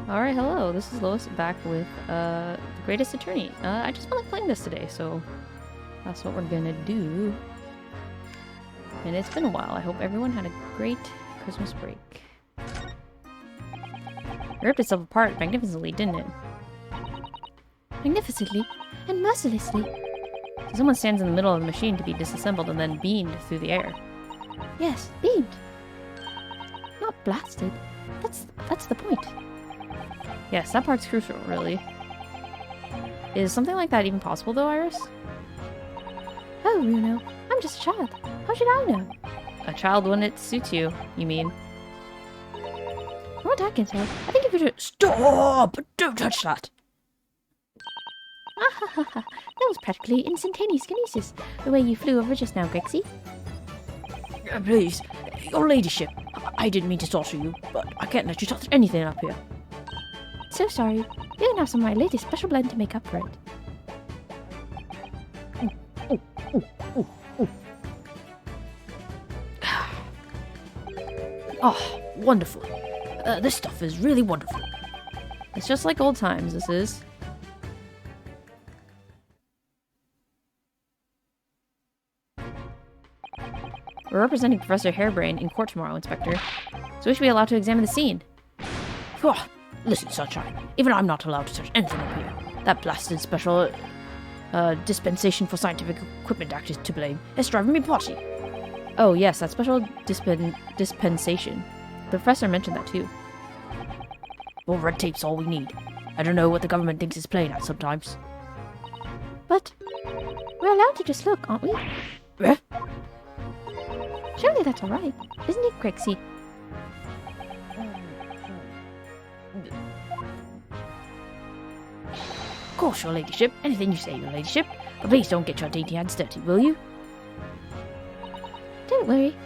Alright, hello, this is Lois back with the Greatest Attorney. I just felt like playing this today, so that's what we're gonna do. And it's been a while. I hope everyone had a great Christmas break. It ripped itself apart magnificently, didn't it? Magnificently and mercilessly. So someone stands in the middle of the machine to be disassembled and then beamed through the air. Yes, beamed. Not blasted. That's the point. Yes, that part's crucial, really. Is something like that even possible, though, Iris? Oh, Runo, I'm just a child. How should I know? A child when it suits you, you mean? From what I can tell, I think if you just... Stop! Don't touch that! Ah ha ha ha. That was practically instantaneous kinesis, the way you flew over just now, Grexy. Please, your ladyship, I didn't mean to torture you, but I can't let you touch anything up here. So sorry. You can have some of my latest special blend to make up for it. Oh, wonderful. This stuff is really wonderful. It's just like old times, this is. We're representing Professor Harebrain in court tomorrow, Inspector. So we should be allowed to examine the scene. Oh, listen, Sunshine, even I'm not allowed to touch anything up here. That blasted special Dispensation for Scientific Equipment Act is to blame. It's driving me potty. Oh yes, that special dispensation. The professor mentioned that too. More red tape's all we need. I don't know what the government thinks it's playing at sometimes. But we're allowed to just look, aren't we? Eh? Surely that's alright, isn't it, Grexy? Of course, your ladyship. Anything you say, your ladyship. But please don't get your dainty hands dirty, will you? Don't worry.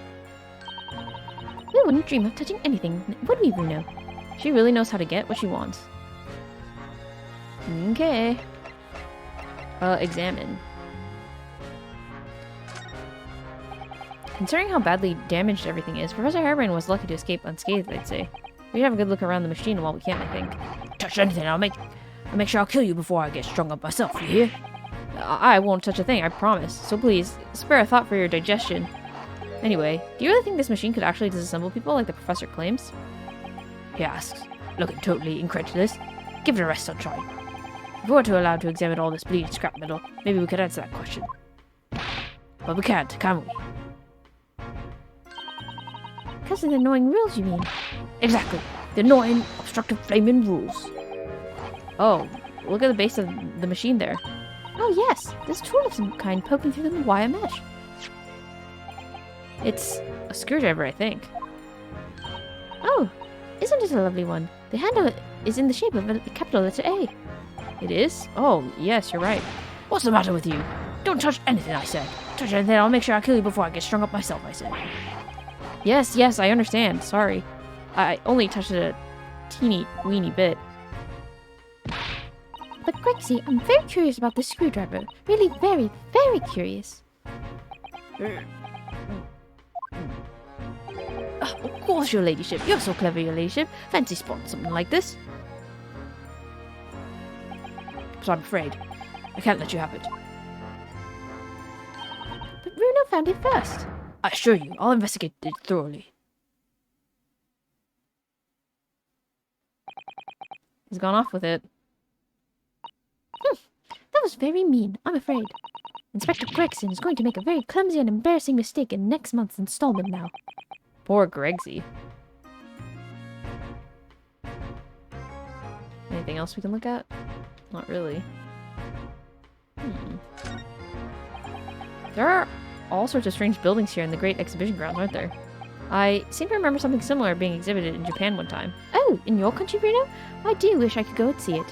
We wouldn't dream of touching anything, would we, Bruno? She really knows how to get what she wants. Okay. Examine. Considering how badly damaged everything is, Professor Harebrain was lucky to escape unscathed, I'd say. We should have a good look around the machine while we can, I think. Touch anything, I'll make sure I'll kill you before I get strung up myself, you hear? I won't touch a thing, I promise. So please, spare a thought for your digestion. Anyway, do you really think this machine could actually disassemble people like the professor claims? He asks, looking totally incredulous. Give it a rest, Sunshine. If we were to allow to examine all this bleeding scrap metal, maybe we could answer that question. But we can't, can we? Because of the annoying rules, you mean? Exactly. The annoying, obstructive, flaming rules. Oh, look at the base of the machine there. Oh yes, there's a tool of some kind poking through the wire mesh. It's a screwdriver, I think. Oh, isn't it a lovely one? The handle is in the shape of a capital letter A. It is? Oh, yes, you're right. What's the matter with you? Don't touch anything, I said. Touch anything, I'll make sure I kill you before I get strung up myself, I said. Yes, I understand. Sorry. I only touched it a teeny weeny bit. But Grexy, I'm very curious about this screwdriver. Really very, very curious. Of course, your ladyship. You're so clever, your ladyship. Fancy spotting something like this. But I'm afraid I can't let you have it. But Bruno found it first. I assure you, I'll investigate it thoroughly. He's gone off with it. That was very mean, I'm afraid. Inspector Gregson is going to make a very clumsy and embarrassing mistake in next month's installment now. Poor Gregsy. Anything else we can look at? Not really. There are all sorts of strange buildings here in the Great Exhibition Grounds, aren't there? I seem to remember something similar being exhibited in Japan one time. Oh, in your country, Bruno? I do wish I could go and see it.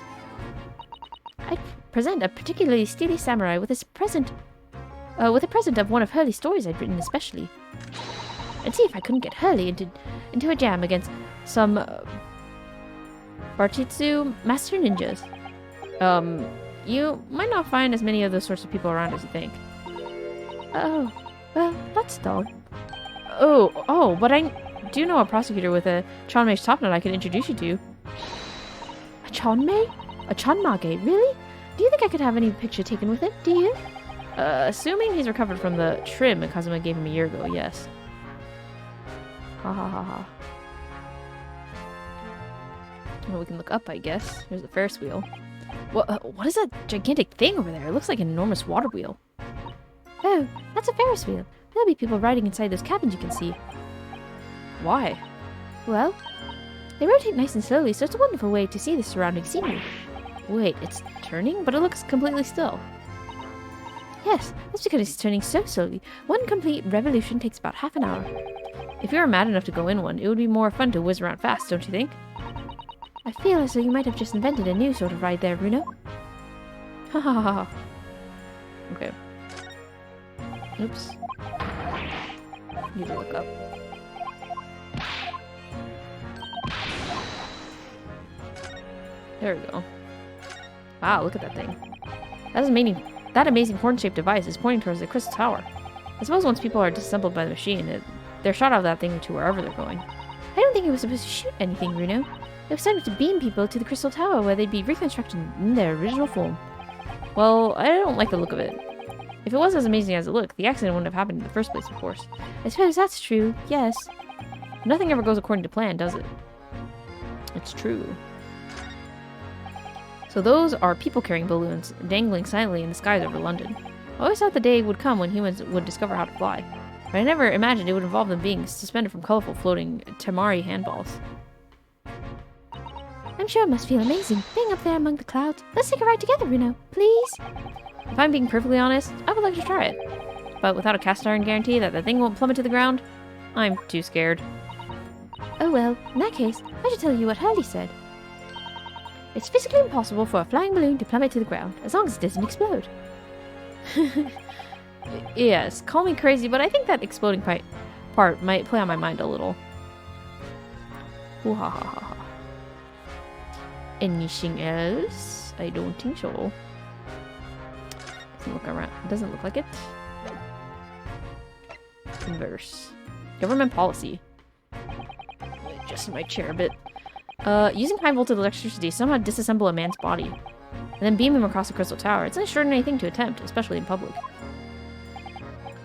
I'd present a particularly steely samurai with a present of one of Hurley's stories I'd written especially. And see if I couldn't get Hurley into a jam against some Bartitsu master ninjas. You might not find as many of those sorts of people around as you think. Oh, well, that's dull. Oh, but I do know a prosecutor with a child marriage top knot I could introduce you to. A chonmei? A chonmage? Really? Do you think I could have any picture taken with it? Do you? Assuming he's recovered from the trim Kazuma gave him a year ago, yes. Ha ha ha ha. Well, we can look up, I guess. Here's the Ferris wheel. What is that gigantic thing over there? It looks like an enormous water wheel. Oh, that's a Ferris wheel. There'll be people riding inside those cabins you can see. Why? Well, they rotate nice and slowly, so it's a wonderful way to see the surrounding scenery. Wait, it's turning? But it looks completely still. Yes, that's because it's turning so slowly. One complete revolution takes about half an hour. If you were mad enough to go in one, it would be more fun to whiz around fast, don't you think? I feel as though you might have just invented a new sort of ride there, Runo. Ha ha ha ha. Okay. Oops. Need to look up. There we go. Wow, look at that thing. That amazing horn-shaped device is pointing towards the crystal tower. I suppose once people are disassembled by the machine, they're shot out of that thing to wherever they're going. I don't think it was supposed to shoot anything, Runo. It was sent to beam people to the crystal tower where they'd be reconstructed in their original form. Well, I don't like the look of it. If it was as amazing as it looked, the accident wouldn't have happened in the first place, of course. I suppose that's true, yes. Nothing ever goes according to plan, does it? It's true. So those are people-carrying balloons, dangling silently in the skies over London. I always thought the day would come when humans would discover how to fly, but I never imagined it would involve them being suspended from colorful floating tamari handballs. I'm sure it must feel amazing, being up there among the clouds. Let's take a ride together, Runo, please. If I'm being perfectly honest, I would like to try it. But without a cast iron guarantee that the thing won't plummet to the ground, I'm too scared. Oh well, in that case, I should tell you what Hurley said. It's physically impossible for a flying balloon to plummet to the ground, as long as it doesn't explode. Yes, call me crazy, but I think that exploding part might play on my mind a little. Ooh, ha ha ha ha. Anything else? I don't think so. Doesn't look around. Doesn't look like it. Immerse. Government policy. Adjust my chair a bit. Using high voltage electricity somehow disassemble a man's body, and then beam him across the crystal tower. It's an extraordinary thing to attempt, especially in public.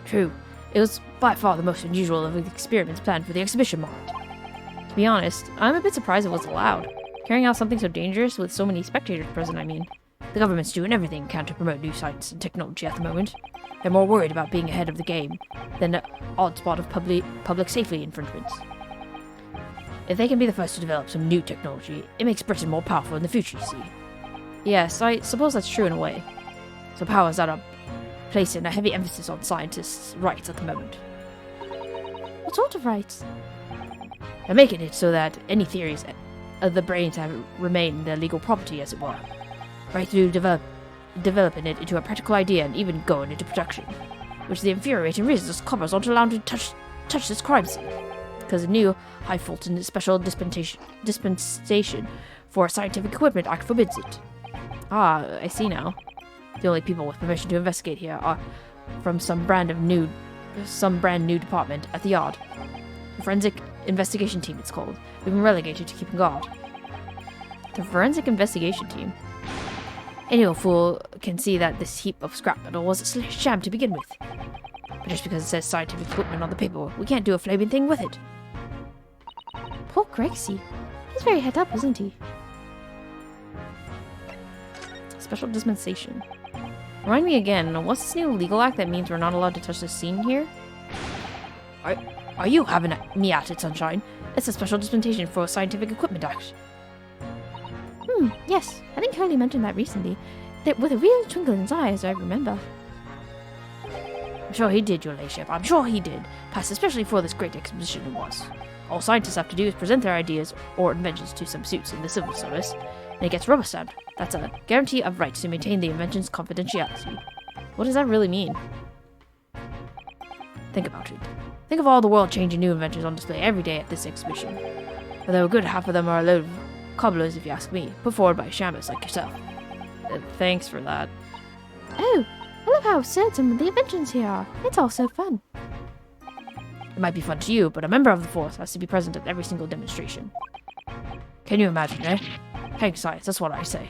True. It was by far the most unusual of the experiments planned for the exhibition market. To be honest, I'm a bit surprised it was allowed. Carrying out something so dangerous with so many spectators present, I mean. The government's doing everything it can to promote new science and technology at the moment. They're more worried about being ahead of the game than the odd spot of public safety infringements. If they can be the first to develop some new technology, it makes Britain more powerful in the future, you see. Yes, I suppose that's true in a way. So powers that are placing a heavy emphasis on scientists' rights at the moment. What sort of rights? They're making it so that any theories of the brains have remain their legal property, as it were. Right through developing it into a practical idea and even going into production. Which the infuriating reasons coppers aren't allowed to touch this crime scene. Because a new High Fulton Special Dispensation for Scientific Equipment Act forbids it. Ah, I see now. The only people with permission to investigate here are from some brand new department at the yard. The Forensic Investigation Team, it's called. We've been relegated to keeping guard. The Forensic Investigation Team? Any old fool can see that this heap of scrap metal was a sham to begin with. But just because it says scientific equipment on the paperwork, we can't do a flaming thing with it. Poor Grexy. He's very het up, isn't he? Special dispensation. Remind me again, what's this new legal act that means we're not allowed to touch this scene here? Are you having me at it, Sunshine? It's a special dispensation for Scientific Equipment Act. Yes. I think Hurley mentioned that recently. With a real twinkle in his eye, as I remember. I'm sure he did, your ladyship. I'm sure he did. Passed especially for this great exposition it was. All scientists have to do is present their ideas or inventions to some suits in the civil service, and it gets rubber stamped. That's a guarantee of rights to maintain the invention's confidentiality. What does that really mean? Think about it. Think of all the world-changing new inventions on display every day at this exhibition. Although a good half of them are a load of cobblers, if you ask me, put forward by shammers like yourself. Thanks for that. Oh, I love how absurd some of the inventions here are. It's all so fun. It might be fun to you, but a member of the force has to be present at every single demonstration. Can you imagine, eh? Hang science, that's what I say.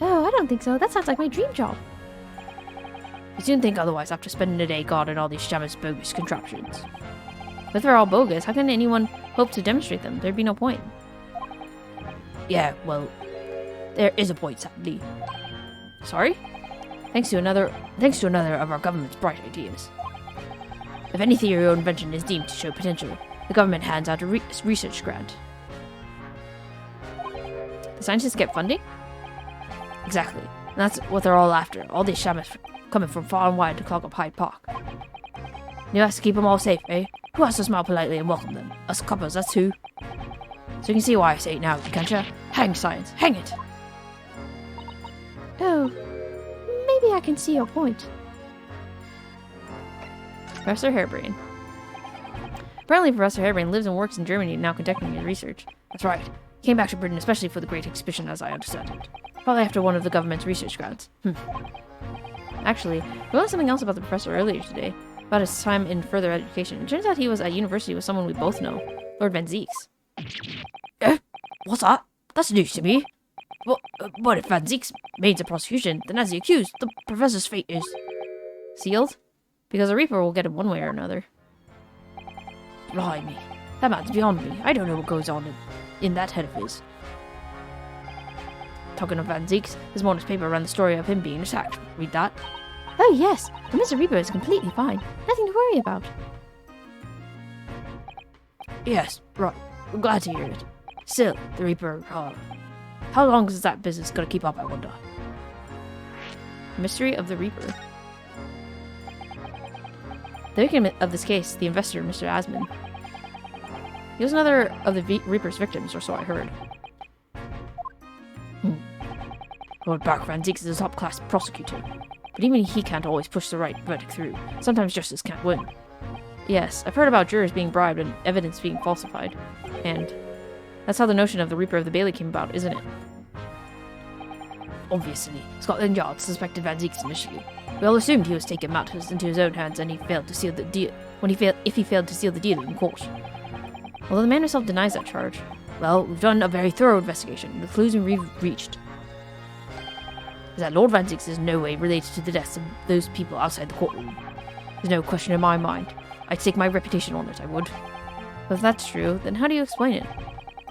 Oh, I don't think so. That sounds like my dream job. You soon think otherwise after spending a day guarding all these shaman's bogus contraptions. But if they're all bogus, how can anyone hope to demonstrate them? There'd be no point. Yeah, well, there is a point, sadly. Sorry? Thanks to another of our government's bright ideas. If any theory or invention is deemed to show potential, the government hands out a research grant. The scientists get funding? Exactly. And that's what they're all after. All these shamans coming from far and wide to clog up Hyde Park. You have to keep them all safe, eh? Who has to smile politely and welcome them? Us coppers, that's who. So you can see why I say it now, can't you? Hang science, hang it! Oh, maybe I can see your point. Professor Harebrain. Apparently Professor Harebrain lives and works in Germany now conducting his research. That's right. He came back to Britain especially for the Great Exhibition, as I understand it. Probably after one of the government's research grants. Actually, we learned something else about the professor earlier today, about his time in further education. It turns out he was at university with someone we both know, Lord Van Zieks. What's that? That's news to me. What if Van Zieks made the prosecution, then as the accused, the professor's fate is... Sealed? Because a Reaper will get him one way or another. Blimey. That man's beyond me. I don't know what goes on in that head of his. Talking of Van Zieks, this morning's paper ran the story of him being attacked. Read that. Oh yes, the Mr. Reaper is completely fine. Nothing to worry about. Yes, right. I'm glad to hear it. Still, the Reaper, how long is that business gonna keep up, I wonder? Mystery of the Reaper. The victim of this case, the investor, Mr. Asman. He was another of the Reaper's victims, or so I heard. Lord Bark Van Zieks is a top-class prosecutor, but even he can't always push the right verdict through. Sometimes justice can't win. Yes, I've heard about jurors being bribed and evidence being falsified. And that's how the notion of the Reaper of the Bailey came about, isn't it? Obviously, Scotland Yard suspected Van Zieks initially. We all assumed he was taking matters into his own hands and he failed to seal the deal. If he failed to seal the deal in court. Although the man himself denies that charge. Well, we've done a very thorough investigation. The clues we've reached is that Lord Van Zieks is in no way related to the deaths of those people outside the courtroom. There's no question in my mind. I'd stake my reputation on it, I would. But if that's true, then how do you explain it?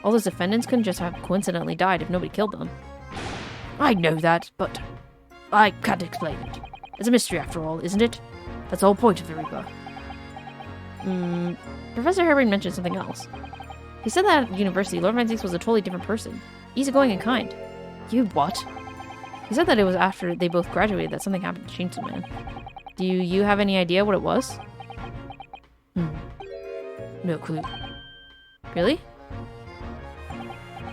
All those defendants couldn't just have coincidentally died if nobody killed them. I know that, but I can't explain it. It's a mystery after all, isn't it? That's the whole point of the Reaper. Professor Harebrain mentioned something else. He said that at university, Lord Van Zieks was a totally different person. Easygoing and kind. You what? He said that it was after they both graduated that something happened to change the man. Do you have any idea what it was? No clue. Really?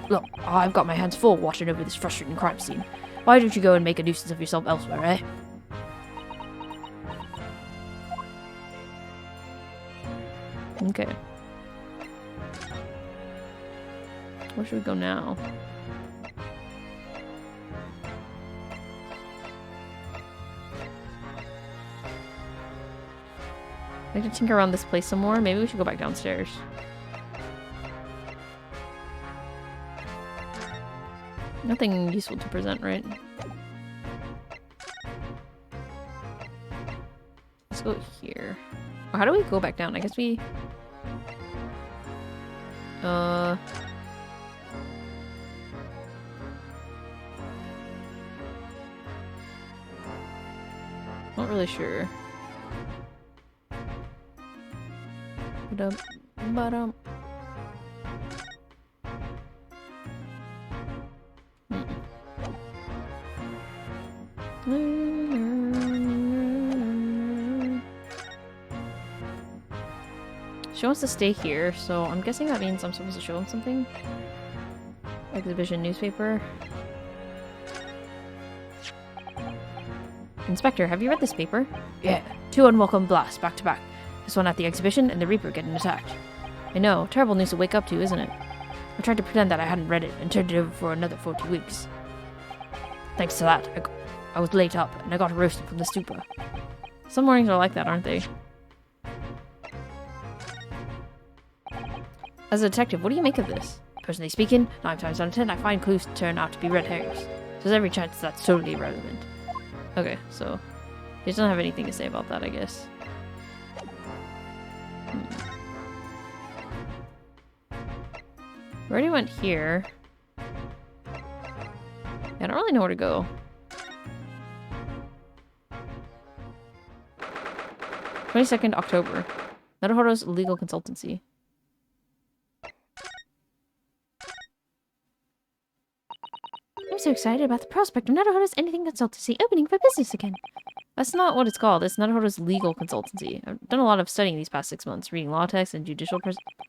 Look, I've got my hands full watching over this frustrating crime scene. Why don't you go and make a nuisance of yourself elsewhere, eh? Okay. Where should we go now? I'd like to tinker around this place some more. Maybe we should go back downstairs. Nothing useful to present, right? Let's go here. Or how do we go back down? I guess we... Not really sure. Ba-dum. She wants to stay here, so I'm guessing that means I'm supposed to show him something. Exhibition newspaper. Inspector, have you read this paper? Yeah, 2 unwelcome blasts back to back. This one at the exhibition and the Reaper getting attacked. I know, terrible news to wake up to, isn't it? I tried to pretend that I hadn't read it and turned it over for another 40 weeks. Thanks to that, I was late up and I got roasted from the stupor. Some mornings are like that, aren't they? As a detective, what do you make of this? Personally speaking, 9 times out of 10, I find clues turn out to be red herrings. So there's every chance that's totally irrelevant. Okay, so he doesn't have anything to say about that, I guess. We already went here. I don't really know where to go. 22nd October. Naruhodo's legal consultancy. I'm so excited about the prospect of Naruhodo's anything consultancy opening for business again. That's not what it's called. It's Naruhodo's legal consultancy. I've done a lot of studying these past 6 months, reading law texts and judicial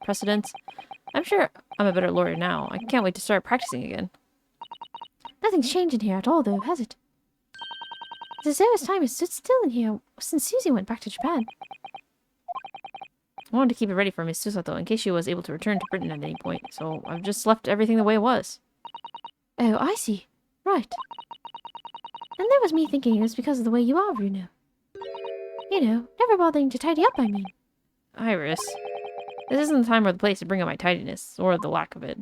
precedents. I'm sure I'm a better lawyer now. I can't wait to start practicing again. Nothing's changed in here at all, though, has it? It's as though time has stood still in here since Susie went back to Japan. I wanted to keep it ready for Miss Susato in case she was able to return to Britain at any point, so I've just left everything the way it was. Oh, I see. Right. And that was me thinking it was because of the way you are, Runo. You know, never bothering to tidy up, I mean. Iris, this isn't the time or the place to bring up my tidiness, or the lack of it.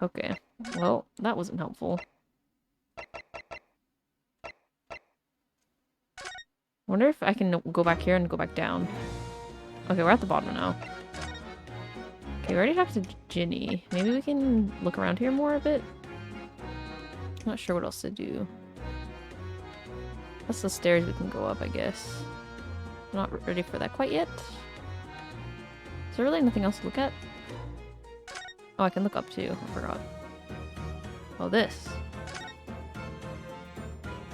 Okay, well, that wasn't helpful. Wonder if I can go back here and go back down. Okay, we're at the bottom now. Okay, we already talked to Ginny. Maybe we can look around here more a bit? Not sure what else to do. That's the stairs we can go up, I guess. Not ready for that quite yet. Is there really nothing else to look at? Oh, I can look up too. I forgot. Oh, this.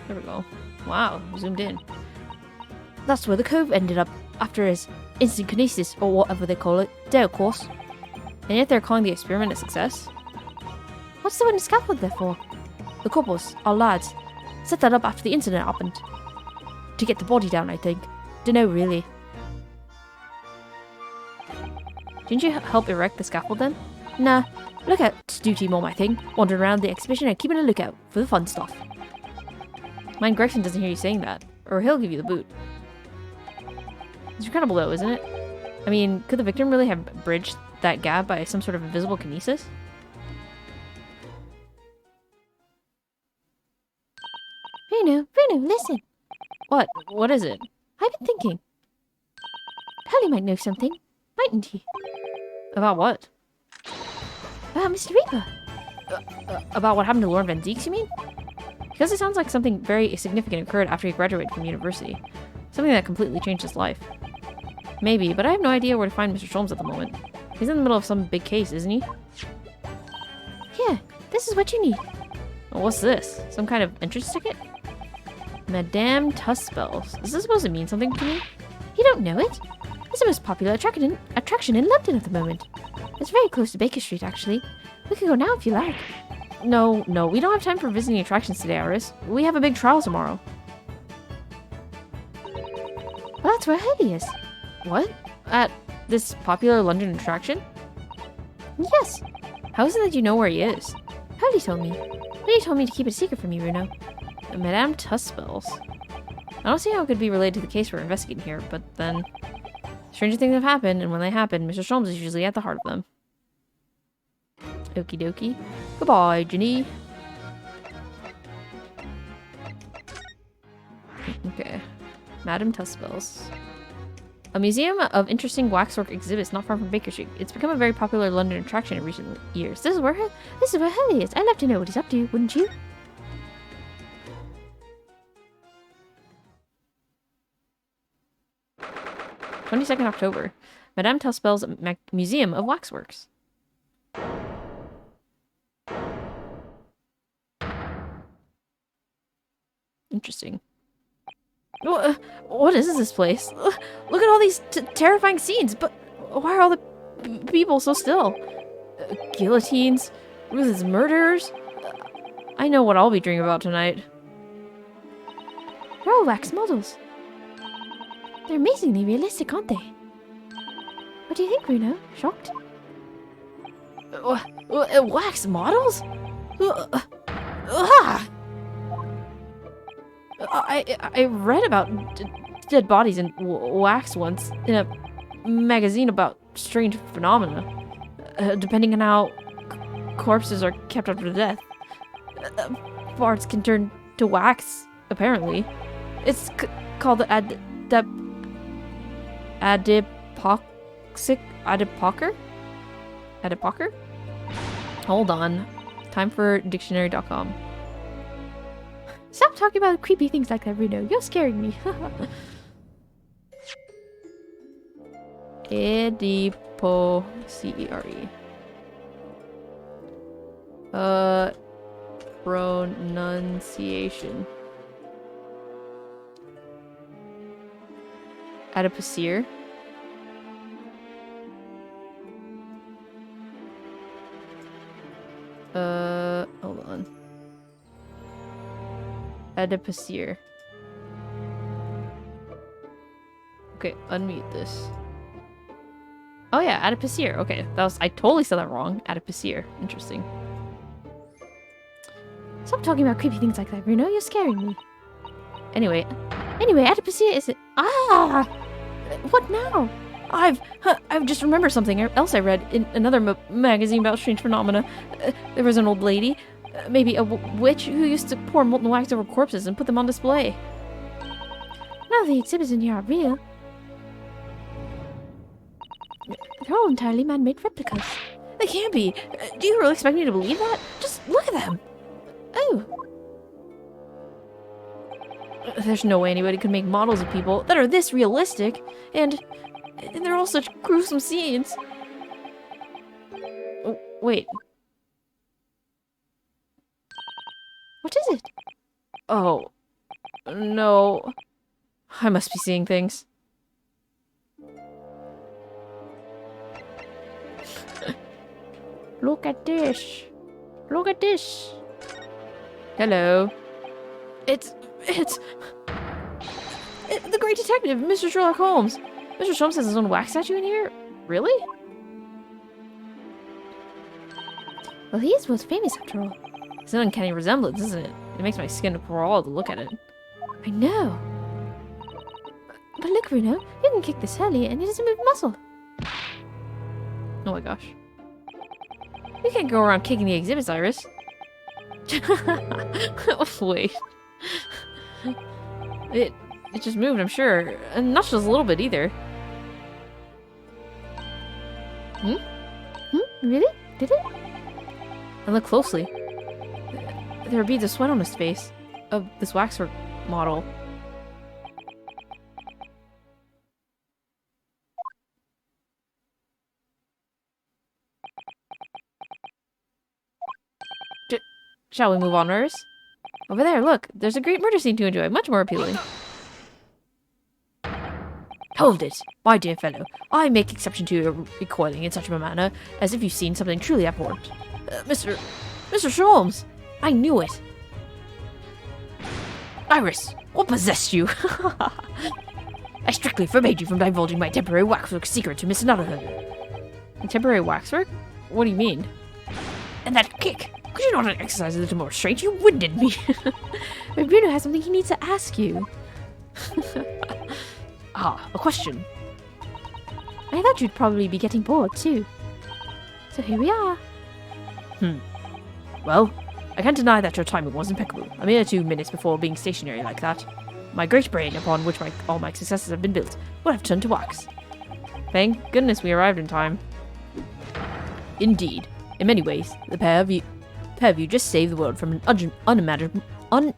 There we go. Wow, zoomed in. That's where the cove ended up after his instant kinesis, or whatever they call it, day, of course. And yet they're calling the experiment a success? What's the wooden scaffold there for? The couples, our lads, set that up after the incident happened. To get the body down, I think. Dunno, really. Didn't you help erect the scaffold then? Nah, lookout's duty more my thing. Wandering around the exhibition and keeping a lookout for the fun stuff. Mind Gregson doesn't hear you saying that, or he'll give you the boot. It's kind of below, isn't it? I mean, could the victim really have bridged that gap by some sort of invisible kinesis? Runo, listen. What? What is it? I've been thinking. Hurley might know something, mightn't he? About what? About Mr. Reaper. About what happened to Lord Van Deeks, you mean? Because it sounds like something very significant occurred after he graduated from university. Something that completely changed his life. Maybe, but I have no idea where to find Mr. Sholmes at the moment. He's in the middle of some big case, isn't he? Here, this is what you need. Well, what's this? Some kind of entrance ticket? Madame Tuspels. Is this supposed to mean something to me? You don't know it? It's the most popular attraction in London at the moment. It's very close to Baker Street, actually. We can go now if you like. No, we don't have time for visiting attractions today, Iris. We have a big trial tomorrow. Well, that's where Hurley is. What? At this popular London attraction? Yes. How is it that you know where he is? Hurley told me. But he told me to keep it a secret from you, Runo. Madame Tuspels. I don't see how it could be related to the case we're investigating here, but then... stranger things have happened, and when they happen, Mr. Sholmes is usually at the heart of them. Okie dokie. Goodbye, Ginny. Okay. Madame Tuspels. A museum of interesting waxwork exhibits not far from Baker Street. It's become a very popular London attraction in recent years. This is where Hurley is. I'd love to know what he's up to, wouldn't you? October. Madame Tuspel's Museum of Waxworks. Interesting. What is this place? Look at all these terrifying scenes, but why are all the people so still? Guillotines? Ruth's murderers? I know what I'll be dreaming about tonight. They're all wax models. They're amazingly realistic, aren't they? What do you think, Runo? Shocked? Wax models? I read about dead bodies in wax once in a magazine about strange phenomena. depending on how corpses are kept after death. Parts can turn to wax, apparently. It's called the adipocer? Hold on. Time for dictionary.com. Stop talking about creepy things like that, Ryuno. You're scaring me. Adipocere. Pronunciation. Adipocere. Hold on. Adipocere. Okay, unmute this. Oh yeah, adipocere. Okay, I totally said that wrong. Adipocere. Interesting. Stop talking about creepy things like that, Ryuno. You're scaring me. Anyway, adipocere is... Ah! What now? I've just remembered something else I read in another magazine about strange phenomena. There was an old lady, maybe a witch, who used to pour molten wax over corpses and put them on display. None of the exhibits in here are real. They're all entirely man-made replicas. They can't be. Do you really expect me to believe that? Just look at them. Oh. There's no way anybody could make models of people that are this realistic, and they're all such gruesome scenes. Oh, wait. What is it? Oh. No. I must be seeing things. Look at this. Look at this. Hello. It's the great detective, Mr. Sherlock Holmes. Mr. Holmes has his own wax statue in here? Really? Well, he is most famous after all. It's an uncanny resemblance, isn't it? It makes my skin crawl to look at it. I know. But look, Ryuno, you can kick this hurley and he doesn't move a muscle. Oh my gosh. You can't go around kicking the exhibits, Iris. Wait. It just moved, I'm sure. And not just a little bit either. Really? Did it? And look closely. There are beads of sweat on his face. Of this waxwork model. Shall we move on, Iris? Over there, look. There's a great murder scene to enjoy. Much more appealing. Hold it, my dear fellow. I make exception to your recoiling in such a manner as if you've seen something truly abhorrent. Mr. Sholmes! I knew it! Iris, what possessed you? I strictly forbade you from divulging my temporary waxwork secret to Miss Naruhodo. Temporary waxwork? What do you mean? And that kick! Could you not exercise a little more restraint? You winded me! But Ryuno has something he needs to ask you. Ah, a question. I thought you'd probably be getting bored, too. So here we are. Well, I can't deny that your timing was impeccable. A mere 2 minutes before being stationary like that. My great brain, upon which all my successes have been built, would have turned to wax. Thank goodness we arrived in time. Indeed, in many ways, the pair of you just saved the world from an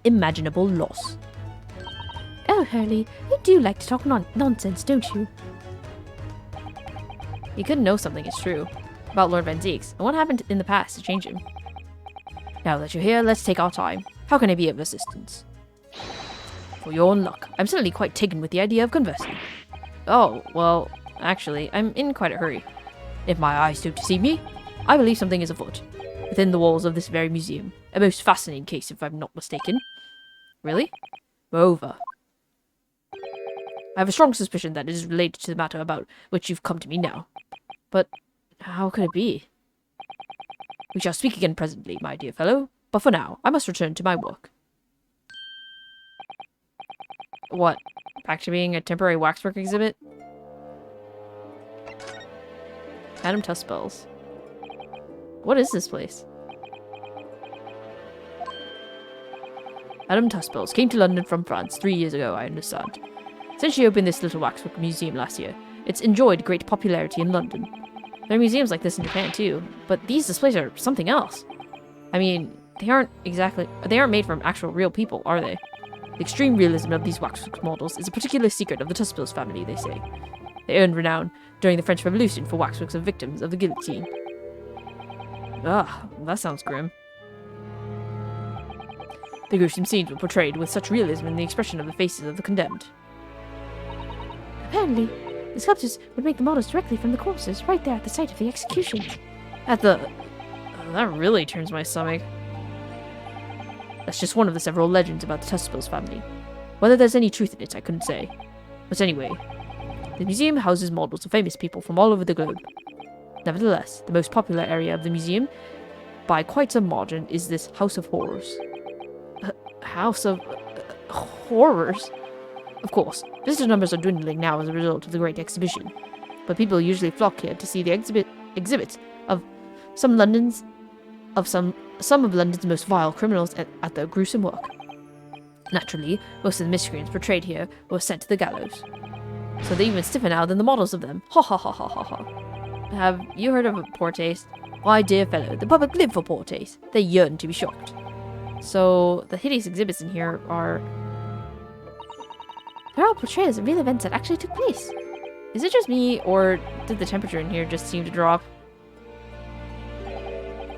unimaginable loss. Oh, Hurley, you do like to talk nonsense, don't you? You couldn't know something is true about Lord Van Zieks, and what happened in the past to change him. Now that you're here, let's take our time. How can I be of assistance? For your own luck, I'm certainly quite taken with the idea of conversing. Oh, well, actually, I'm in quite a hurry. If my eyes don't deceive me, I believe something is afoot. Within the walls of this very museum. A most fascinating case, if I'm not mistaken. Really? Moreover, I have a strong suspicion that it is related to the matter about which you've come to me now. But how could it be? We shall speak again presently, my dear fellow, but for now, I must return to my work. What? Back to being a temporary waxwork exhibit? Adam Tuss spells. What is this place? Madame Tuspels came to London from France 3 years ago, I understand. Since she opened this little waxwork museum last year, it's enjoyed great popularity in London. There are museums like this in Japan too, but these displays are something else. I mean, they aren't made from actual real people, are they? The extreme realism of these waxwork models is a particular secret of the Tuspels family, they say. They earned renown during the French Revolution for waxworks of victims of the guillotine. Ah, that sounds grim. The gruesome scenes were portrayed with such realism in the expression of the faces of the condemned. Apparently, the sculptors would make the models directly from the corpses, right there at the site of the execution. That really turns my stomach. That's just one of the several legends about the Tuspels family. Whether there's any truth in it, I couldn't say. But anyway, the museum houses models of famous people from all over the globe. Nevertheless, the most popular area of the museum, by quite some margin, is this House of Horrors. House of Horrors? Of course, visitor numbers are dwindling now as a result of the Great Exhibition, but people usually flock here to see the exhibits of some of London's most vile criminals at their gruesome work. Naturally, most of the miscreants portrayed here were sent to the gallows, so they're even stiffer now than the models of them. Ha ha ha ha ha ha. Have you heard of poor taste? My dear fellow, the public live for poor taste. They yearn to be shocked. So, the hideous exhibits in here are... They're all portrayals of real events that actually took place. Is it just me, or did the temperature in here just seem to drop?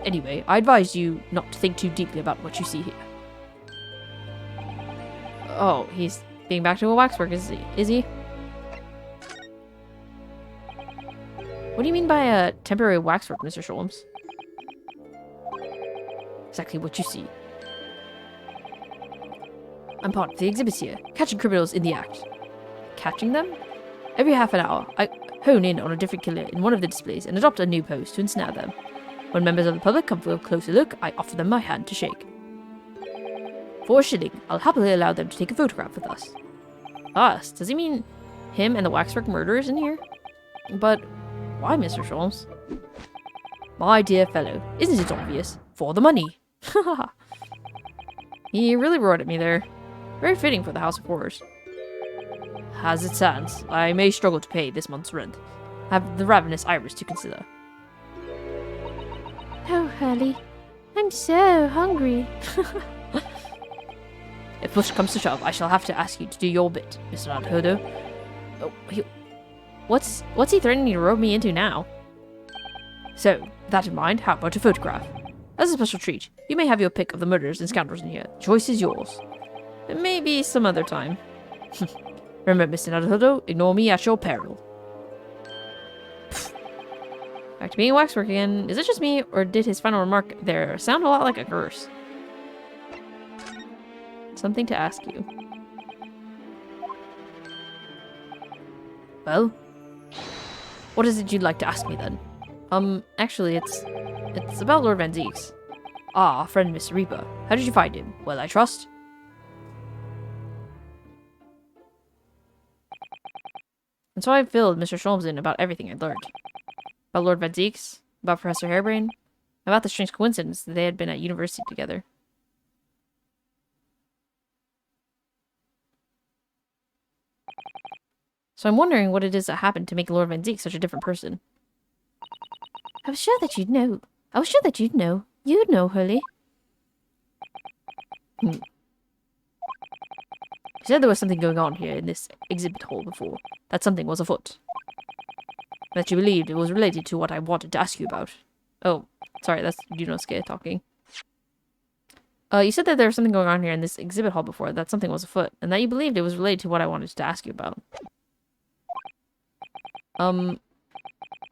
Anyway, I advise you not to think too deeply about what you see here. Oh, he's being back to a waxwork, is he? What do you mean by a temporary waxwork, Mr. Sholmes? Exactly what you see. I'm part of the exhibits here, catching criminals in the act. Catching them? Every half an hour, I hone in on a different killer in one of the displays and adopt a new pose to ensnare them. When members of the public come for a closer look, I offer them my hand to shake. For a shilling, I'll happily allow them to take a photograph with us. Us? Does he mean him and the waxwork murderers in here? But why, Mr. Sholmes? My dear fellow, isn't it obvious? For the money. He really roared at me there. Very fitting for the House of Horrors. As it stands, I may struggle to pay this month's rent. I have the ravenous iris to consider. Oh, Hurley, I'm so hungry. If push comes to shove, I shall have to ask you to do your bit, Mr. Naruhodo. Oh, what's he threatening to rope me into now? So, with that in mind, how about a photograph? As a special treat, you may have your pick of the murderers and scoundrels in here. The choice is yours. Maybe some other time. Remember, Mr. Naruhodo, ignore me at your peril. Back to being waxwork again. Is it just me, or did his final remark there sound a lot like a curse? Something to ask you. Well, what is it you'd like to ask me then? Actually, it's about Lord Van Zeeks. Ah, our friend Mr. Reaper. How did you find him? Well, I trust. And so I filled Mr. Sholmes in about everything I'd learned. About Lord Van Zeeks, about Professor Harebrain, about the strange coincidence that they had been at university together. So I'm wondering what it is that happened to make Lord Van Zeek such a different person. I was sure that you'd know. You'd know, Hurley. You said there was something going on here in this exhibit hall before. That something was afoot. That you believed it was related to what I wanted to ask you about. Oh, sorry, that's Ryunosuke talking. You said that there was something going on here in this exhibit hall before, that something was afoot, and that you believed it was related to what I wanted to ask you about. Mr.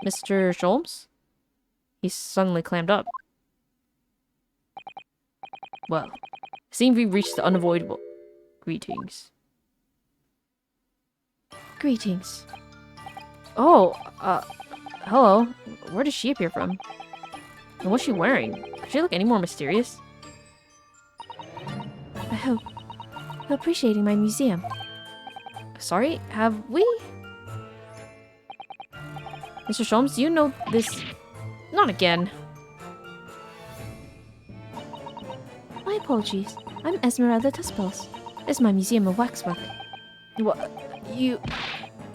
Sholmes? He suddenly clammed up. Well, it seemed we reached the unavoidable. Greetings. Greetings. Oh, hello. Where does she appear from? And what's she wearing? Could she look any more mysterious? I hope you're appreciating my museum. Sorry, have we? Mr. Sholmes, do you know this? Not again. My apologies. I'm Esmeralda Tuspels. This is my museum of waxwork. What?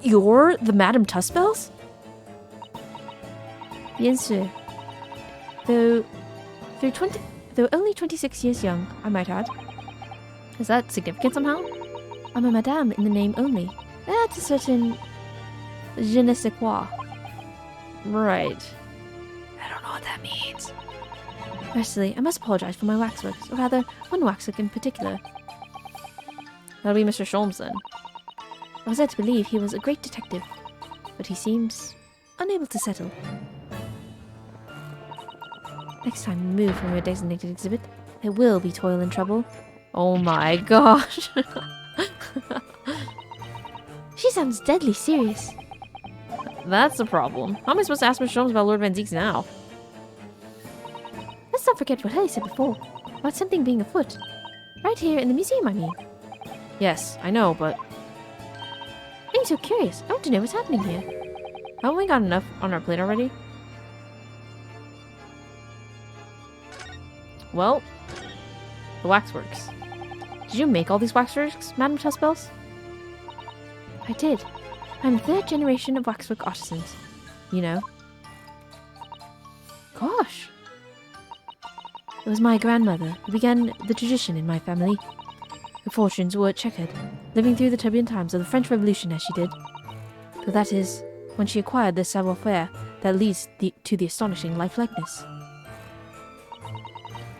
You're the Madame Tuspels? Bien sûr. Though only 26 years young, I might add. Is that significant somehow? I'm a madame in the name only. That's a certain je ne sais quoi. Right. I don't know what that means. Firstly, I must apologize for my waxworks, or rather, one waxwork in particular. That'll be Mr. Sholmes then. I was led to believe he was a great detective, but he seems unable to settle. Next time you move from your designated exhibit, there will be toil and trouble. Oh my gosh. She sounds deadly serious. That's the problem. How am I supposed to ask Mr. Sholmes about Lord Van Zeeks now? Let's not forget what Helly said before, about something being afoot. Right here in the museum, I mean. Yes, I know, but I'm so curious. I want to know what's happening here. haven't we got enough on our plate already? Well, the waxworks. Did you make all these waxworks, Madame Tuspels? I did. I'm the third generation of waxwork artisans. You know. Gosh. It was my grandmother who began the tradition in my family. Her fortunes were checkered, living through the turbulent times of the French Revolution as she did. But that is when she acquired the savoir-faire that leads to the astonishing lifelikeness.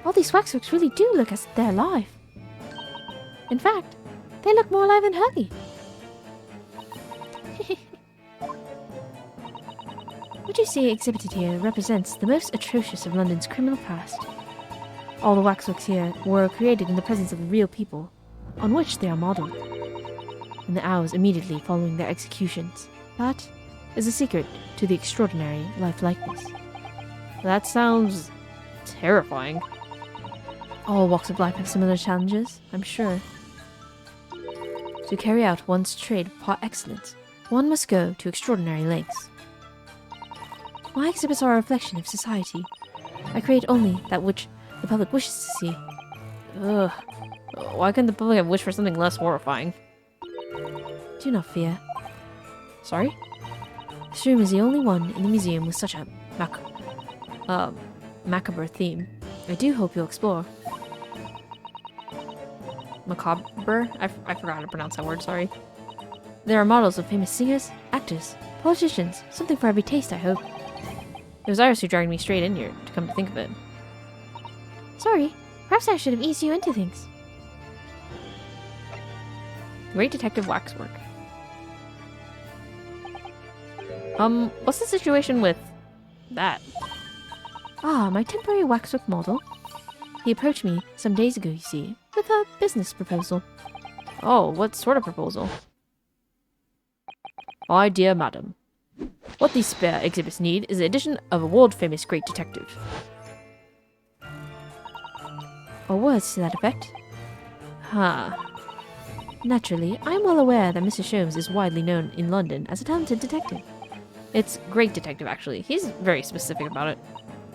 All these waxworks really do look as if they're alive. In fact, they look more alive than Huggy. What you see exhibited here represents the most atrocious of London's criminal past. All the waxworks here were created in the presence of the real people, on which they are modelled, in the hours immediately following their executions. That is the secret to the extraordinary lifelikeness. That sounds terrifying. All walks of life have similar challenges, I'm sure. To carry out one's trade par excellence, one must go to extraordinary lengths. My exhibits are a reflection of society. I create only that which the public wishes to see. Ugh. Why couldn't the public have wished for something less horrifying? Do not fear. Sorry? This room is the only one in the museum with such a macabre theme. I do hope you'll explore. Macabre? I forgot how to pronounce that word, sorry. There are models of famous singers, actors, politicians, something for every taste, I hope. It was Iris who dragged me straight in here, to come to think of it. Sorry, perhaps I should have eased you into things. Great detective waxwork. What's the situation with that? Ah, my temporary waxwork model. He approached me some days ago, you see, with a business proposal. Oh, what sort of proposal? My dear madam, what these spare exhibits need is the addition of a world-famous great detective. Or words to that effect. Huh. Naturally, I am well aware that Mr. Sholmes is widely known in London as a talented detective. It's great detective, actually. He's very specific about it.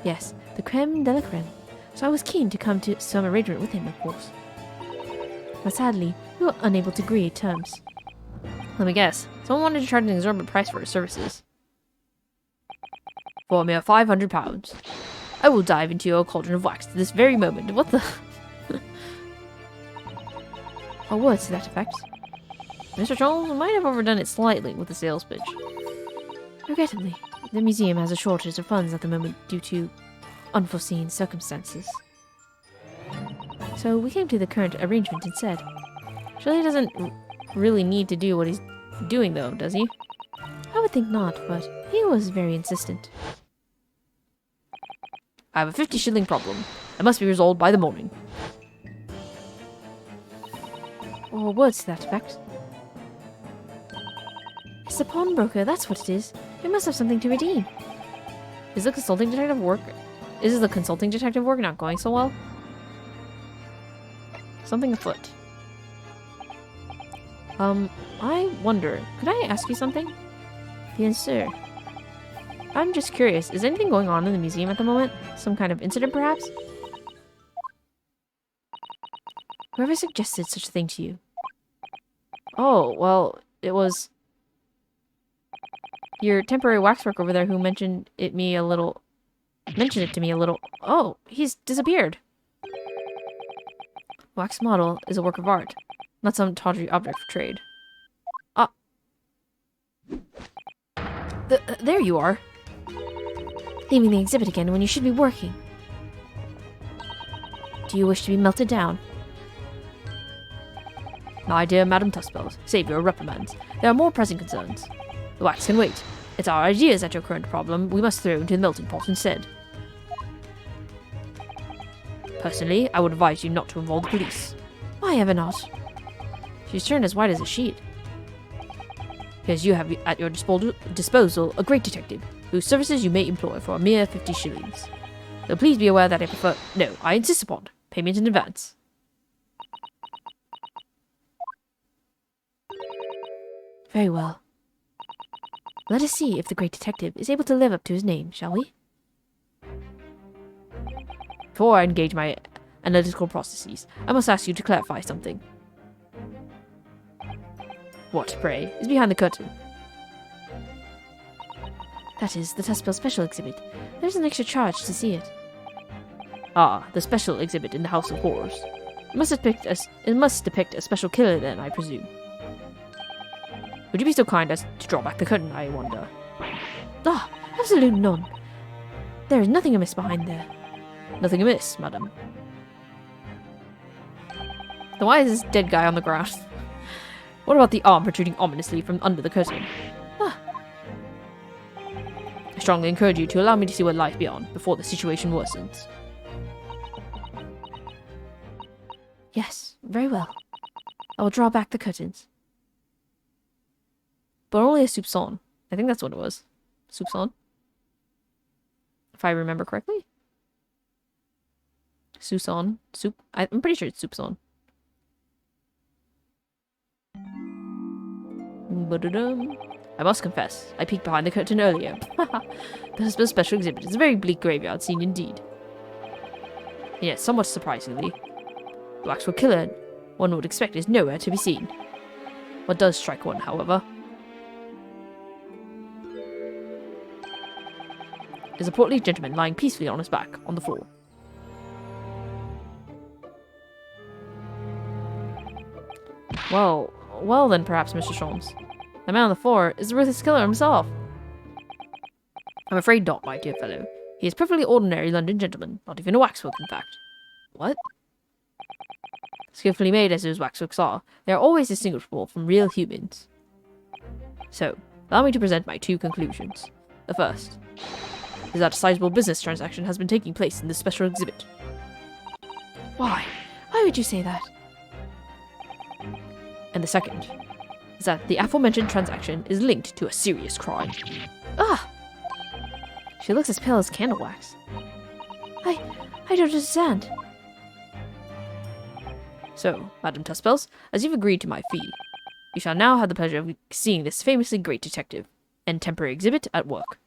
Yes, the creme de la creme. So I was keen to come to some arrangement with him, of course. But sadly, we were unable to agree terms. Let me guess. Someone wanted to charge an exorbitant price for his services. For a mere £500. I will dive into your cauldron of wax this very moment. What the... Or words to that effect. Mr. Sholmes might have overdone it slightly with the sales pitch. Regrettably, the museum has a shortage of funds at the moment due to unforeseen circumstances. So we came to the current arrangement instead. Surely he doesn't really need to do what he's doing, though, does he? I would think not, but he was very insistent. I have a 50-shilling problem. It must be resolved by the morning. Or words to that effect. It's the pawnbroker, that's what it is. We must have something to redeem. Is the consulting detective work not going so well? Something afoot. I wonder, could I ask you something? Bien sûr. I'm just curious, is anything going on in the museum at the moment? Some kind of incident, perhaps? Whoever suggested such a thing to you? Oh, well, it was your temporary waxwork over there who mentioned it to me a little. Oh, he's disappeared. Wax model is a work of art, not some tawdry object for trade. Ah. There you are. Leaving the exhibit again when you should be working. Do you wish to be melted down? My dear Madame Tuspels, save your reprimands. There are more pressing concerns. The wax can wait. It's our ideas that your current problem we must throw into the melting pot instead. Personally, I would advise you not to involve the police. Why ever not? She's turned as white as a sheet. Because you have at your disposal a great detective, whose services you may employ for a mere 50 shillings. So please be aware that I prefer... No, I insist upon payment in advance. Very well. Let us see if the great detective is able to live up to his name, shall we? Before I engage my analytical processes, I must ask you to clarify something. What, pray, is behind the curtain? That is the Tuspel special exhibit. There's an extra charge to see it. Ah, the special exhibit in the House of Horrors. It must depict a special killer then, I presume. Would you be so kind as to draw back the curtain, I wonder? Ah, absolute none. There is nothing amiss behind there. Nothing amiss, madam. Then why is this dead guy on the ground? What about the arm protruding ominously from under the curtain? Ah. I strongly encourage you to allow me to see what lies beyond before the situation worsens. Yes, very well. I will draw back the curtains. But only a soupçon. I think that's what it was. Soupçon? If I remember correctly. Soupçon. I'm pretty sure it's soupçon. I must confess, I peeked behind the curtain earlier. The special exhibit is a very bleak graveyard scene indeed. And yet, somewhat surprisingly, the waxwork killer one would expect is nowhere to be seen. What does strike one, however, is a portly gentleman lying peacefully on his back on the floor. Well then, perhaps, Mr. Sholmes. The man on the floor is the ruthless killer himself. I'm afraid not, my dear fellow. He is a perfectly ordinary London gentleman, not even a waxwork, in fact. What? Skillfully made as those waxworks are, they are always distinguishable from real humans. So, allow me to present my two conclusions. The first is that a sizable business transaction has been taking place in this special exhibit. Why? Why would you say that? And the second is that the aforementioned transaction is linked to a serious crime. Ah! She looks as pale as candle wax. I don't understand. So, Madame Tuspels, as you've agreed to my fee, you shall now have the pleasure of seeing this famously great detective and temporary exhibit at work.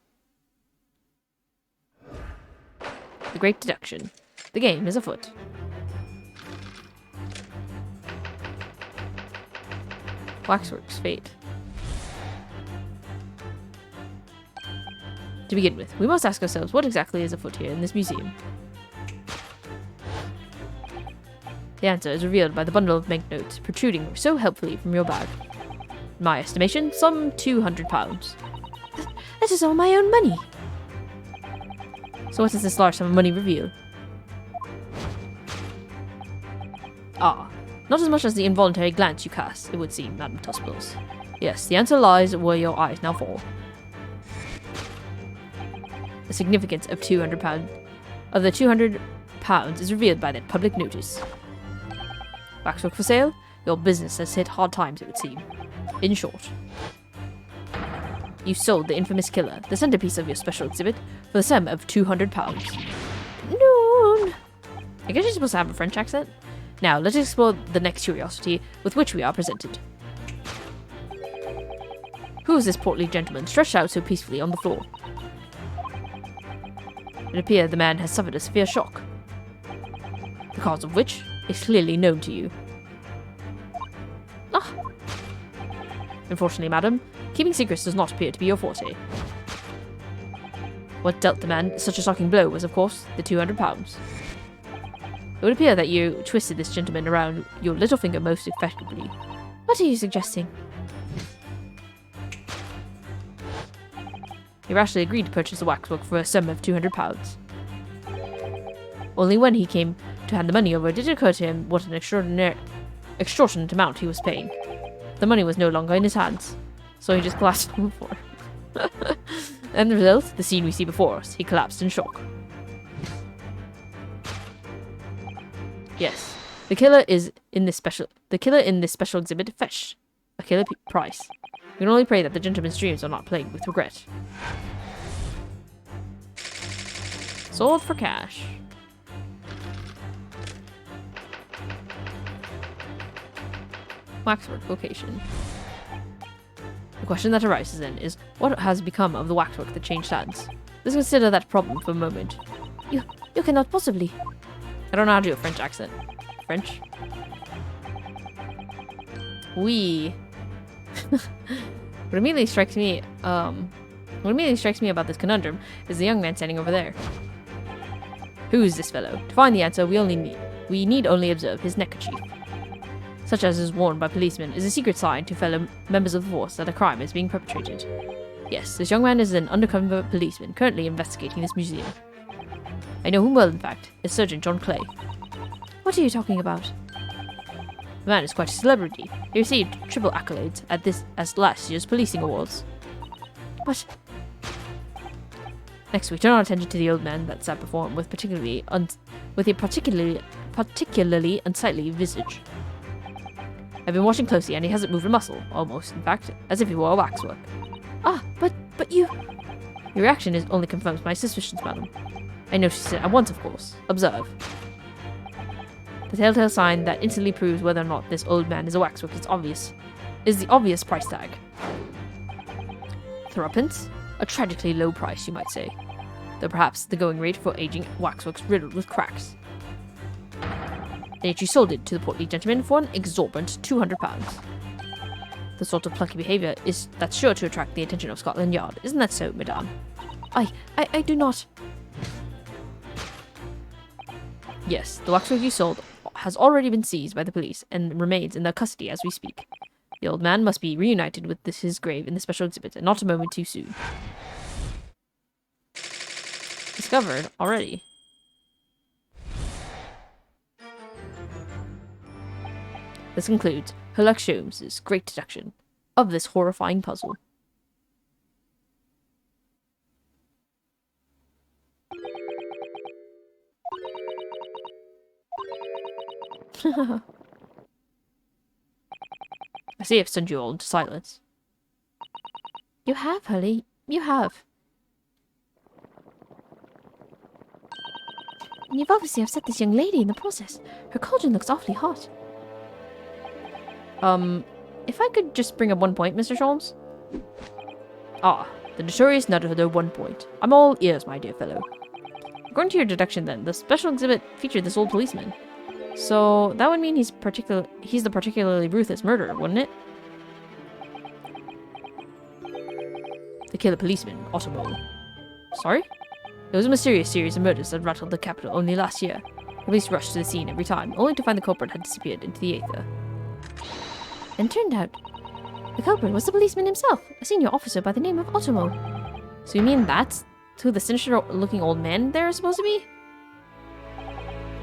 The Great Deduction. The game is afoot. Waxworks fate. To begin with, we must ask ourselves what exactly is afoot here in this museum. The answer is revealed by the bundle of banknotes protruding so helpfully from your bag. In my estimation, some £200. That is all my own money. So what does this large sum of money reveal? Ah, not as much as the involuntary glance you cast, it would seem, Madame Tuspels. Yes, the answer lies where your eyes now fall. The significance of the £200 is revealed by that public notice. Waxwork for sale? Your business has hit hard times, it would seem. In short, you sold the infamous killer, the centerpiece of your special exhibit, for the sum of £200. No. I guess you're supposed to have a French accent. Now, let us explore the next curiosity with which we are presented. Who is this portly gentleman stretched out so peacefully on the floor? It appears the man has suffered a severe shock, the cause of which is clearly known to you. Ah! Unfortunately, madam, keeping secrets does not appear to be your forte. What dealt the man such a shocking blow was, of course, the £200. It would appear that you twisted this gentleman around your little finger most effectively. What are you suggesting? He rashly agreed to purchase the waxwork for a sum of £200. Only when he came to hand the money over did it occur to him what an extortionate amount he was paying. The money was no longer in his hands, so he just collapsed on the floor. And the result, the scene we see before us, he collapsed in shock. Yes, the killer in this special exhibit fetched a killer price. We can only pray that the gentleman's dreams are not plagued with regret. Sold for cash. Waxwork location. The question that arises then is, what has become of the waxwork that changed hands? Let's consider that problem for a moment. You cannot possibly. I don't know how to do a French accent. French? Oui. What immediately strikes me about this conundrum is the young man standing over there. Who is this fellow? To find the answer, we need only observe his neckerchief. Such as is worn by policemen is a secret sign to fellow members of the force that a crime is being perpetrated. Yes, this young man is an undercover policeman currently investigating this museum. I know him well, in fact. It's Sergeant John Clay. What are you talking about? The man is quite a celebrity. He received triple accolades at last year's policing awards. What? Next, we turn our attention to the old man that sat before him with a particularly unsightly visage. I've been watching closely, and he hasn't moved a muscle, almost, in fact, as if he wore waxwork. Ah, but you... Your reaction only confirms my suspicions, madam. I noticed it at once, of course. Observe. The telltale sign that instantly proves whether or not this old man is a waxwork is the obvious price tag. Threepence? A tragically low price, you might say. Though perhaps the going rate for aging waxworks riddled with cracks. And yet you sold it to the portly gentleman for an exorbitant £200. The sort of plucky behaviour that's sure to attract the attention of Scotland Yard. Isn't that so, madame? I do not... Yes, the waxwork you sold has already been seized by the police and remains in their custody as we speak. The old man must be reunited with his grave in the special exhibit, and not a moment too soon. Discovered already. This concludes Sherlock Holmes' great deduction of this horrifying puzzle. I see I've stunned you all into silence. You have, Hully. You have. And you've obviously upset this young lady in the process. Her cauldron looks awfully hot. If I could just bring up 1 point, Mr. Sholmes? Ah, the notorious Naruhodo 1 point. I'm all ears, my dear fellow. According to your deduction, then, the special exhibit featured this old policeman. So, that would mean he's the particularly ruthless murderer, wouldn't it? The killer policeman, Ottomo. Sorry? There was a mysterious series of murders that rattled the capital only last year. The police rushed to the scene every time, only to find the culprit had disappeared into the aether. And turned out, the culprit was the policeman himself, a senior officer by the name of Ottomo. So you mean that's who the sinister-looking old man there is supposed to be?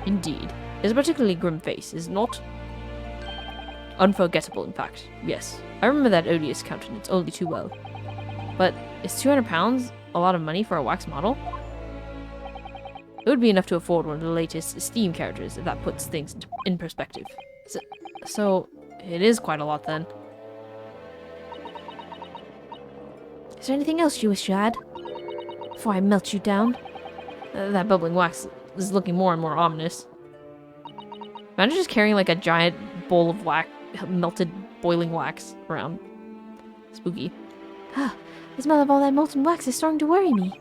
Indeed. He has a particularly grim face, is not unforgettable, in fact. Yes, I remember that odious countenance only too well. But is £200 a lot of money for a wax model? It would be enough to afford one of the latest Steam characters, if that puts things in perspective. So it is quite a lot then. Is there anything else you wish to add? Before I melt you down? That bubbling wax is looking more and more ominous. Imagine just carrying like a giant bowl of melted boiling wax around. Spooky. Ah, the smell of all that molten wax is starting to worry me.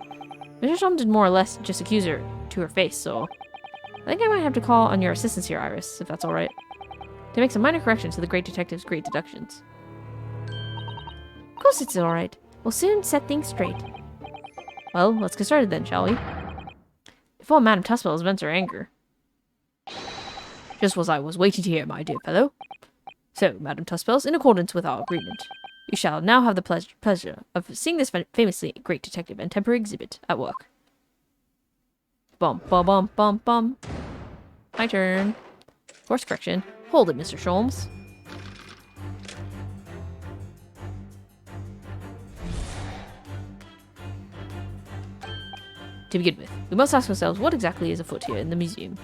Mr. Sholmes did more or less just accuse her to her face, so I think I might have to call on your assistance here, Iris, if that's alright. To make some minor corrections to the great detective's great deductions. Of course it's alright. We'll soon set things straight. Well, let's get started then, shall we? Before Madame Tuspel's vents her anger. Just what I was waiting to hear, my dear fellow. So, Madame Tuspels, in accordance with our agreement, you shall now have the pleasure of seeing this famously great detective and temporary exhibit at work. Bum, bum, bum, bum, bum. My turn. Course correction. Hold it, Mr. Sholmes. To begin with, we must ask ourselves what exactly is afoot here in the museum.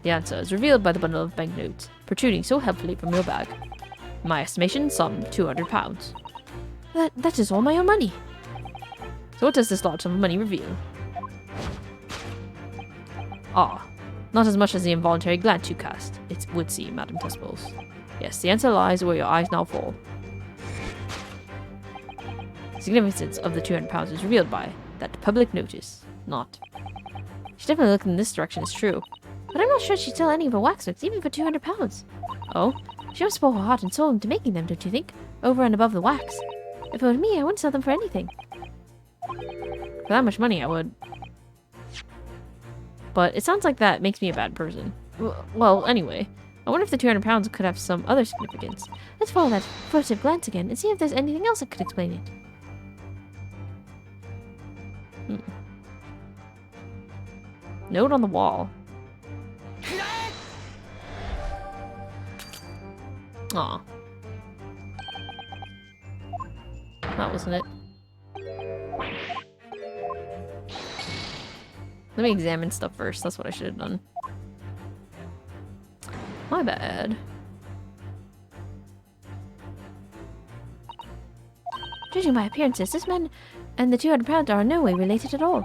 The answer is revealed by the bundle of banknotes protruding so helpfully from your bag. In my estimation, some £200. That is all my own money. So what does this large sum of money reveal? Ah, not as much as the involuntary glance you cast, it would seem, Madame Tuspels. Yes, the answer lies where your eyes now fall. The significance of the £200 is revealed by that public notice. Not. She definitely looked in this direction, it's true. But I'm not sure she'd sell any of her waxworks, even for £200. Oh? She must pour her heart and soul into making them, don't you think? Over and above the wax. If it were me, I wouldn't sell them for anything. For that much money, I would. But it sounds like that makes me a bad person. Well, anyway, I wonder if the £200 could have some other significance. Let's follow that furtive glance again and see if there's anything else that could explain it. Note on the wall. Aw. That wasn't it. Let me examine stuff first. That's what I should have done. My bad. Judging by appearances, this man and the £200 are in no way related at all.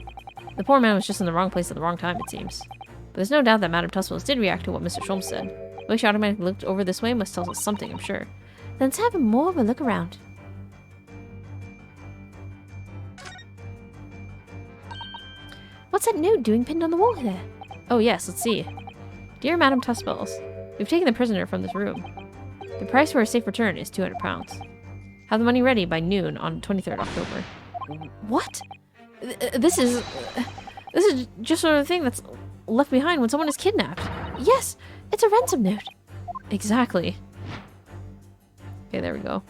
The poor man was just in the wrong place at the wrong time, it seems. But there's no doubt that Madame Tussauds did react to what Mr. Sholmes said. The way she automatically looked over this way must tell us something, I'm sure. Then let's have more of a look around. What's that note doing pinned on the wall there? Oh yes, let's see. Dear Madame Tuspels, we've taken the prisoner from this room. The price for a safe return is £200. Have the money ready by noon on 23rd October. What? This is just sort of thing that's left behind when someone is kidnapped. Yes, it's a ransom note. Exactly. Okay, there we go.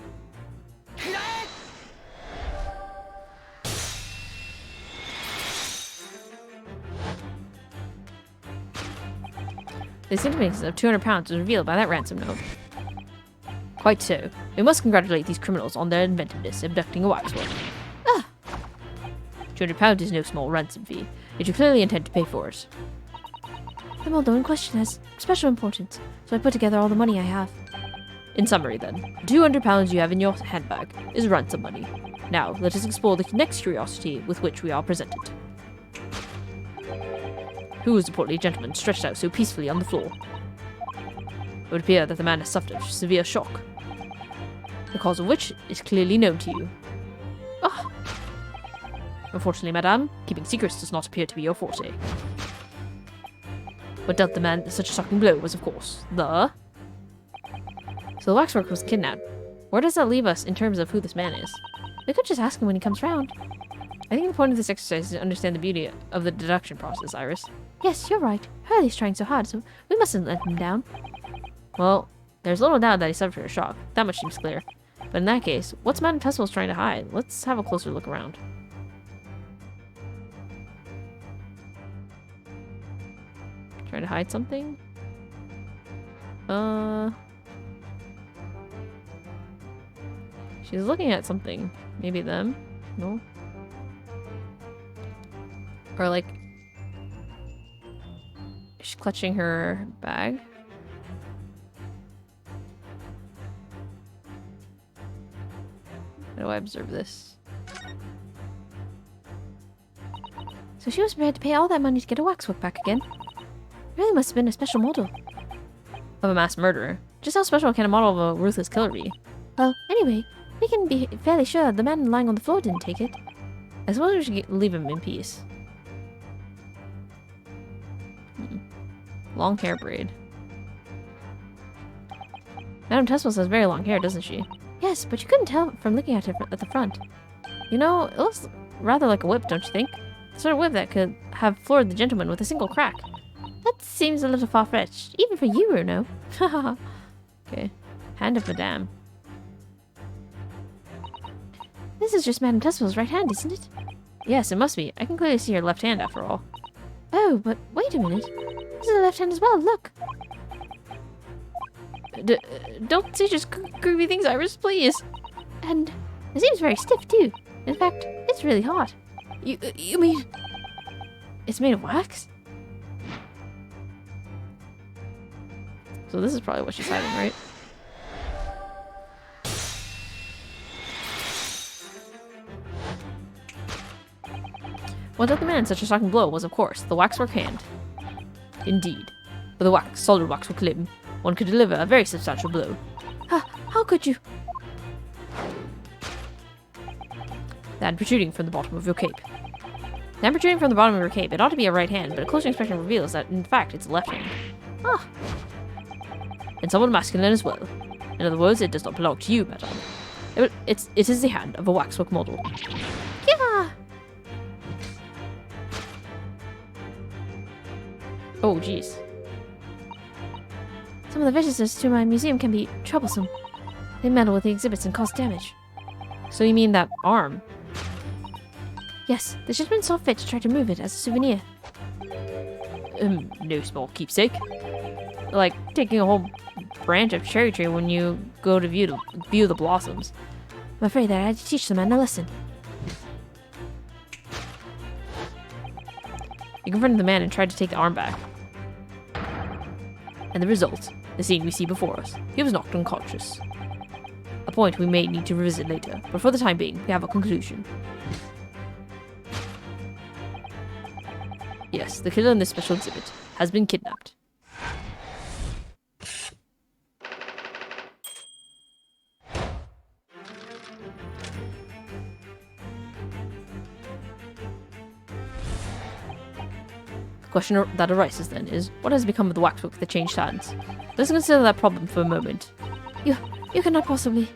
The significance of £200 was revealed by that ransom note. Quite so. We must congratulate these criminals on their inventiveness abducting a waxwork. Ah! £200 is no small ransom fee, yet you clearly intend to pay for it. The model in question has special importance, so I put together all the money I have. In summary then, the £200 you have in your handbag is ransom money. Now, let us explore the next curiosity with which we are presented. Who is the portly gentleman stretched out so peacefully on the floor? It would appear that the man has suffered a severe shock, the cause of which is clearly known to you. Ah! Unfortunately, madame, keeping secrets does not appear to be your forte. What dealt the man such a shocking blow was, of course, the... So the waxwork was kidnapped. Where does that leave us in terms of who this man is? We could just ask him when he comes round. I think the point of this exercise is to understand the beauty of the deduction process, Iris. Yes, you're right. Hurley's trying so hard, so we mustn't let him down. Well, there's little doubt that he suffered a shock. That much seems clear. But in that case, what's Madame Tussauds trying to hide? Let's have a closer look around. Trying to hide something? She's looking at something. Maybe them? No? Or like... She's clutching her bag? How do I observe this? So she was prepared to pay all that money to get her waxwork back again. Really must have been a special model. Of a mass murderer. Just how special can a model of a ruthless killer be? Well, anyway, we can be fairly sure the man lying on the floor didn't take it. I suppose we should leave him in peace. Long hair braid. Madame Tesmos has very long hair, doesn't she? Yes, but you couldn't tell from looking at her at the front. You know, it looks rather like a whip, don't you think? The sort of whip that could have floored the gentleman with a single crack. That seems a little far-fetched, even for you, Runo. Okay. Hand of Madame. This is just Madame Tesmos's right hand, isn't it? Yes, it must be. I can clearly see her left hand after all. Oh, but wait a minute. This is the left hand as well, look. Don't say just groovy things, Iris, please. And it seems very stiff, too. In fact, it's really hot. You mean... It's made of wax? So this is probably what she's hiding, right? What took the man such a shocking blow was, of course, the waxwork hand. Indeed. With a solid waxwork limb, one could deliver a very substantial blow. How could you? The hand protruding from the bottom of your cape. The hand protruding from the bottom of your cape, it ought to be a right hand, but a closer inspection reveals that, in fact, it's a left hand. Ah. And somewhat masculine as well. In other words, it does not belong to you, madame. It is the hand of a waxwork model. Yeah. Oh, jeez. Some of the visitors to my museum can be troublesome. They meddle with the exhibits and cause damage. So you mean that arm? Yes, the gentleman saw fit to try to move it as a souvenir. No small keepsake. Like taking a whole branch of cherry tree when you go to view the blossoms. I'm afraid that I had to teach the man a lesson. You confronted the man and tried to take the arm back. And the result, the scene we see before us. He was knocked unconscious. A point we may need to revisit later, but for the time being, we have a conclusion. Yes, the killer in this special exhibit has been kidnapped. The question that arises then is, what has become of the waxwork that changed hands? Let's consider that problem for a moment. You cannot possibly...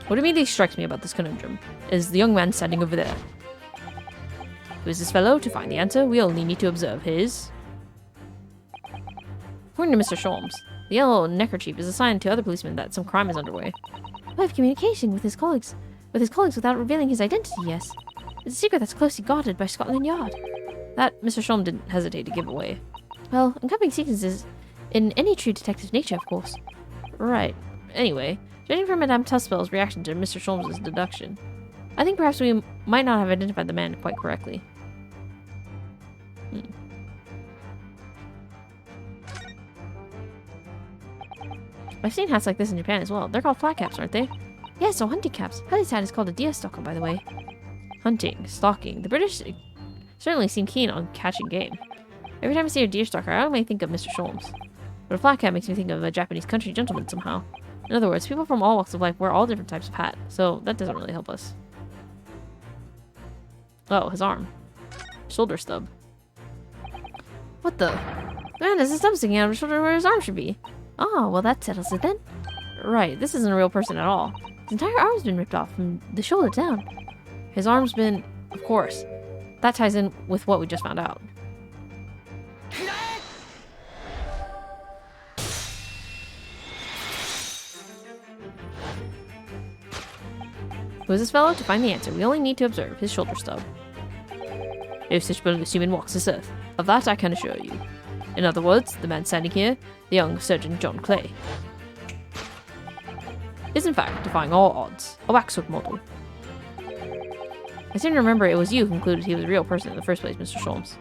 What immediately strikes me about this conundrum is the young man standing over there. Who is this fellow? To find the answer, we only need to observe his... According to Mr. Sholmes, the yellow neckerchief is a sign to other policemen that some crime is underway. A way of communicating with his colleagues. With his colleagues without revealing his identity, yes. It's a secret that's closely guarded by Scotland Yard. That Mr. Sholmes didn't hesitate to give away. Well, uncovering secrets is in any true detective's nature, of course. Right. Anyway, judging from Madame Tuspel's reaction to Mr. Sholmes' deduction, I think perhaps we might not have identified the man quite correctly. I've seen hats like this in Japan as well. They're called flat caps, aren't they? Yes, or hunting caps. Halley's hat is called a deer stalker, by the way. Hunting, stalking. The British certainly seem keen on catching game. Every time I see a deer stalker, I only think of Mr. Sholmes. But a flat cap makes me think of a Japanese country gentleman somehow. In other words, people from all walks of life wear all different types of hat, so that doesn't really help us. Oh, his arm. Shoulder stub. What the? The man has a stub sticking out of his shoulder where his arm should be. Ah, well that settles it then. Right, this isn't a real person at all. His entire arm's been ripped off from the shoulder down. His arm's been... Of course. That ties in with what we just found out. Who is this fellow? To find the answer, we only need to observe his shoulder stub. No such boundless human walks this earth. Of that I can assure you. In other words, the man standing here, the young Surgeon John Clay, is in fact, defying all odds, a waxwork model. I seem to remember it was you who concluded he was a real person in the first place, Mr. Sholmes.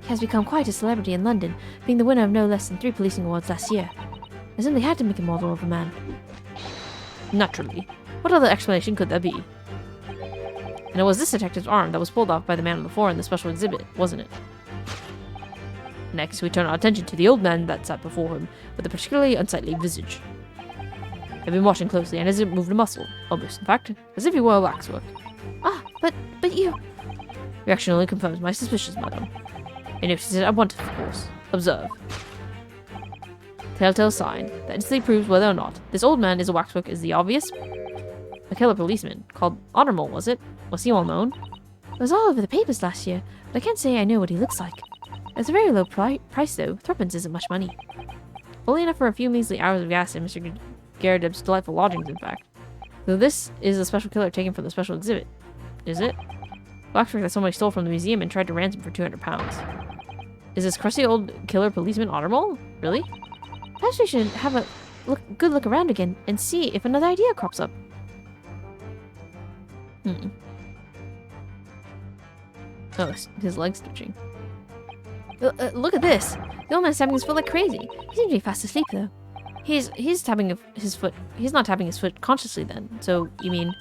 He has become quite a celebrity in London, being the winner of no less than 3 policing awards last year. I simply had to make a model of the man. Naturally. What other explanation could there be? And it was this detective's arm that was pulled off by the man on the floor in the special exhibit, wasn't it? Next, we turn our attention to the old man that sat before him, with a particularly unsightly visage. I've been watching closely and hasn't moved a muscle, almost, in fact, as if he were waxwork. Ah, but you... Your action only confirms my suspicions, madam. I notice it at once, of course. Observe. Telltale sign that instantly proves whether or not this old man is a waxwork is the obvious. A killer policeman called Honorable, was it? Was he well known? It was all over the papers last year, but I can't say I know what he looks like. It's a very low price, though. Threepence isn't much money. Only enough for a few measly hours of gas in Mr. Garrideb's delightful lodgings, in fact. Though this is a special killer taken from the special exhibit. Is it? Waxwork that somebody stole from the museum and tried to ransom for £200. Is this crusty old killer policeman Honorable? Really? Perhaps we should have a good look around again and see if another idea crops up. Oh, his leg's twitching. Look at this! The old man's tapping his foot like crazy. He seems to be fast asleep, though. He's tapping his foot. He's not tapping his foot consciously then. So, you mean...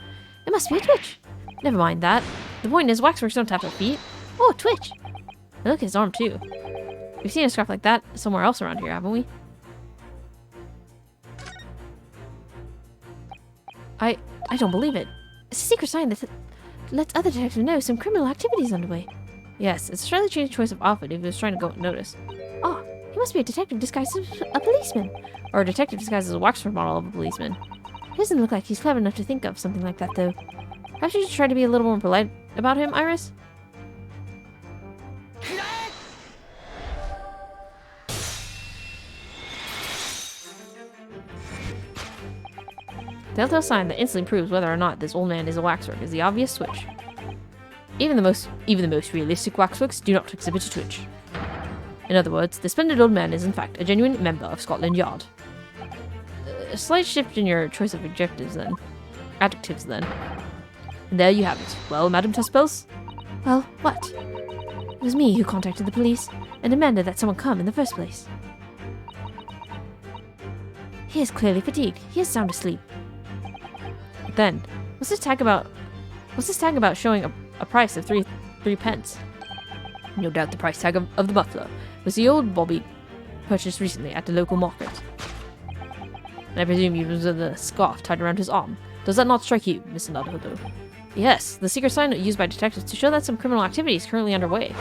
It must be a twitch. Never mind that. The point is, waxworks don't tap their feet. Oh, twitch. And look at his arm, too. We've seen a scarf like that somewhere else around here, haven't we? I don't believe it. It's a secret sign that lets other detectives know some criminal activity is underway. Yes, it's a fairly changed choice of outfit if he was trying to go unnoticed. Oh, he must be a detective disguised as a policeman. Or a detective disguised as a waxwork model of a policeman. He doesn't look like he's clever enough to think of something like that, though. Perhaps you should try to be a little more polite about him, Iris? Telltale sign that instantly proves whether or not this old man is a waxwork is the obvious switch. Even the most realistic waxworks do not exhibit a twitch. In other words, the splendid old man is in fact a genuine member of Scotland Yard. A slight shift in your choice of adjectives then. And there you have it. Well, Madam Tuspels? Well, what? It was me who contacted the police and demanded that someone come in the first place. He is clearly fatigued. He is sound asleep. But then, what's this tag about showing a price of three pence? No doubt the price tag of the muffler was the old Bobby purchased recently at the local market. And I presume he was with a scarf tied around his arm. Does that not strike you, Mr. Naruhodo? Yes, the secret sign used by detectives to show that some criminal activity is currently underway.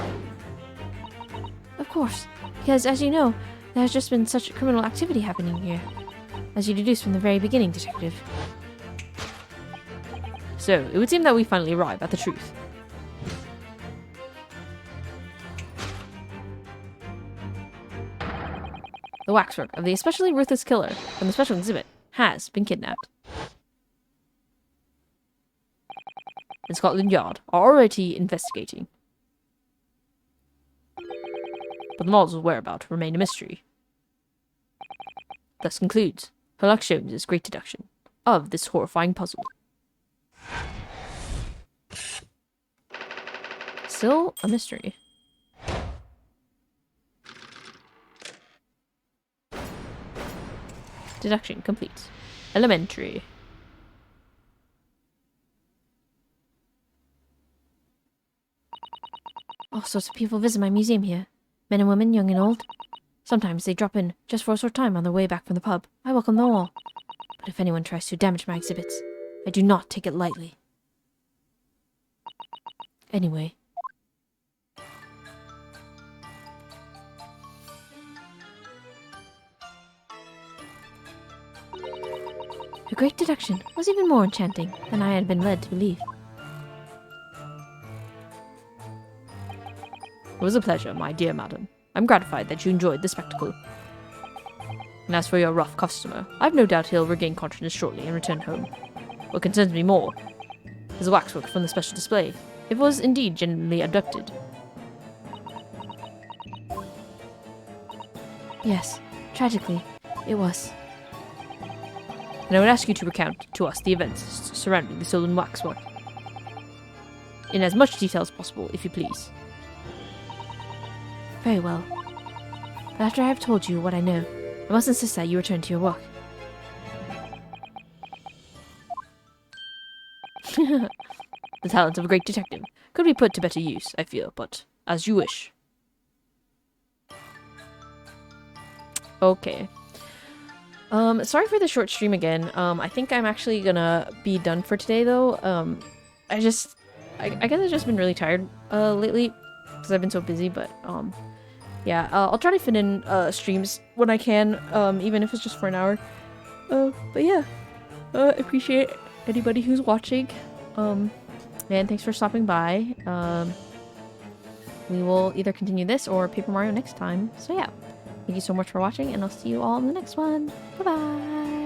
Of course, because as you know, there has just been such criminal activity happening here. As you deduced from the very beginning, Detective. So, it would seem that we finally arrive at the truth. The waxwork of the especially ruthless killer from the special exhibit has been kidnapped. And Scotland Yard are already investigating. But the model's whereabouts remain a mystery. Thus concludes Sherlock Holmes' great deduction of this horrifying puzzle. Still a mystery. Deduction complete. Elementary. All sorts of people visit my museum here. Men and women, young and old. Sometimes they drop in just for a short time on their way back from the pub. I welcome them all. But if anyone tries to damage my exhibits, I do not take it lightly. Anyway. Her great deduction was even more enchanting than I had been led to believe. It was a pleasure, my dear madam. I'm gratified that you enjoyed the spectacle. And as for your rough customer, I've no doubt he'll regain consciousness shortly and return home. What concerns me more is the waxwork from the special display. It was indeed genuinely abducted. Yes, tragically, it was. And I would ask you to recount to us the events surrounding the stolen waxwork. In as much detail as possible, if you please. Very well. But after I have told you what I know, I must insist that you return to your work. The talents of a great detective could be put to better use, I feel, but as you wish. Okay. Sorry for the short stream again. I think I'm actually gonna be done for today, though. I guess I've just been really tired lately because I've been so busy. But yeah, I'll try to fit in streams when I can, even if it's just for an hour. But yeah, appreciate anybody who's watching. And thanks for stopping by. We will either continue this or Paper Mario next time. So yeah, thank you so much for watching, and I'll see you all in the next one. Bye bye.